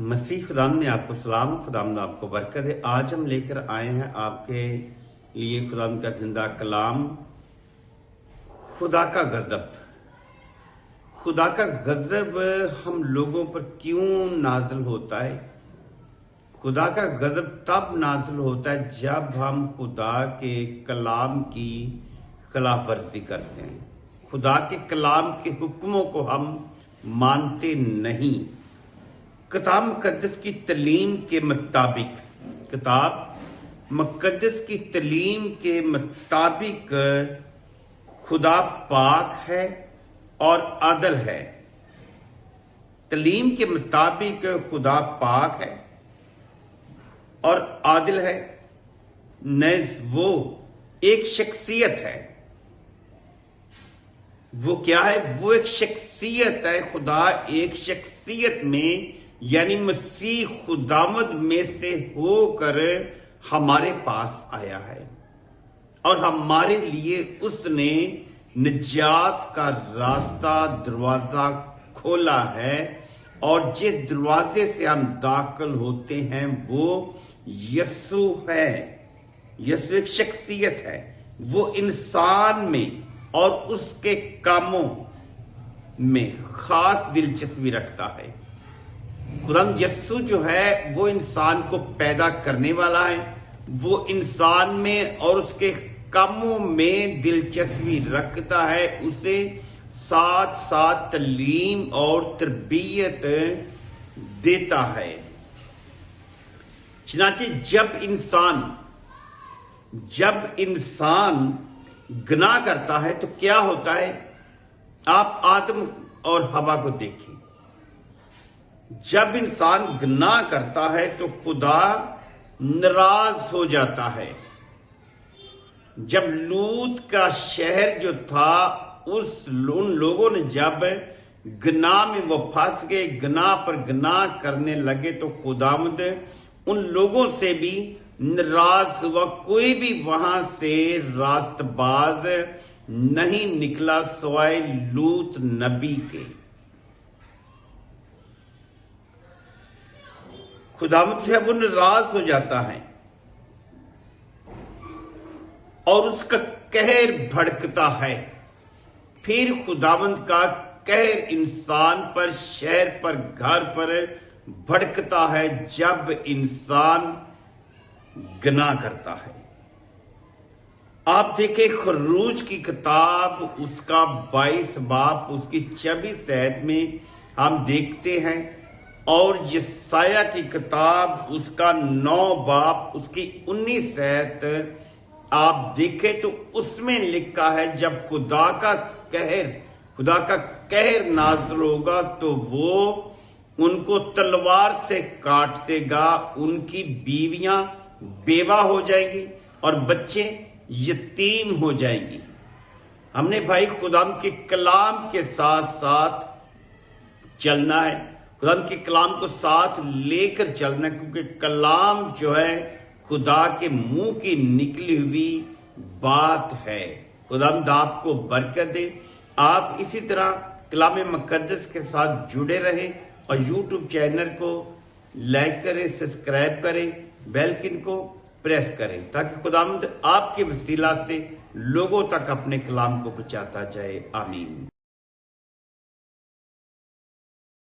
مسیح خدام نے آپ کو سلام، خدام نے آپ کو برکت ہے۔ آج ہم لے کر آئے ہیں آپ کے لیے خدام کا زندہ کلام، خدا کا غضب۔ خدا کا غضب ہم لوگوں پر کیوں نازل ہوتا ہے؟ خدا کا غضب تب نازل ہوتا ہے جب ہم خدا کے کلام کی خلاف ورزی کرتے ہیں، خدا کے کلام کے حکموں کو ہم مانتے نہیں۔ کتاب مقدس کی تعلیم کے مطابق خدا پاک ہے اور عادل ہے۔ تعلیم کے مطابق خدا پاک ہے اور عادل ہے، نیز وہ ایک شخصیت ہے۔ وہ کیا ہے؟ وہ ایک شخصیت ہے۔ خدا ایک شخصیت میں یعنی مسیح خداوند میں سے ہو کر ہمارے پاس آیا ہے اور ہمارے لیے اس نے نجات کا راستہ، دروازہ کھولا ہے، اور جس دروازے سے ہم داخل ہوتے ہیں وہ یسوع ہے۔ یسوع ایک شخصیت ہے، وہ انسان میں اور اس کے کاموں میں خاص دلچسپی رکھتا ہے۔ خدا یسوع جو ہے وہ انسان کو پیدا کرنے والا ہے، وہ انسان میں اور اس کے کاموں میں دلچسپی رکھتا ہے، اسے ساتھ ساتھ تعلیم اور تربیت دیتا ہے۔ چنانچہ جب انسان گناہ کرتا ہے تو کیا ہوتا ہے؟ آپ آدم اور حوا کو دیکھیں۔ جب انسان گناہ کرتا ہے تو خدا ناراض ہو جاتا ہے۔ جب لوط کا شہر جو تھا ان لوگوں نے جب گناہ میں وہ پھنس گئے، گناہ پر گناہ کرنے لگے، تو خداوند ان لوگوں سے بھی ناراض ہوا۔ کوئی بھی وہاں سے راست باز نہیں نکلا سوائے لوط نبی کے۔ خداوند جو ہے وہ ناراض ہو جاتا ہے اور اس کا قہر بھڑکتا ہے۔ پھر خداوند کا قہر انسان پر، شہر پر، گھر پر بھڑکتا ہے جب انسان گناہ کرتا ہے۔ آپ دیکھیں خروج کی کتاب، اس کا 22 باب، اس کی 24 آیت میں ہم دیکھتے ہیں، اور یسایہ کی کتاب، اس کا 9 باب، اس کی 19 آیت آپ دیکھیں تو اس میں لکھا ہے جب خدا کا قہر نازل ہوگا تو وہ ان کو تلوار سے کاٹ دے گا، ان کی بیویاں بیوہ ہو جائیں گی اور بچے یتیم ہو جائیں گی۔ ہم نے بھائی خدا کے کلام کے ساتھ ساتھ چلنا ہے، خدا کے کلام کو ساتھ لے کر چلنا ہے، کیونکہ کلام جو ہے خدا کے منہ کی نکلی ہوئی بات ہے۔ خدا آپ کو برکت دے۔ آپ اسی طرح کلام مقدس کے ساتھ جڑے رہیں اور یوٹیوب چینل کو لائک کریں، سبسکرائب کریں، بیل آئیکن کو پریس کریں، تاکہ خداوند آپ کے وسیلہ سے لوگوں تک اپنے کلام کو پہنچاتا جائے۔ آمین۔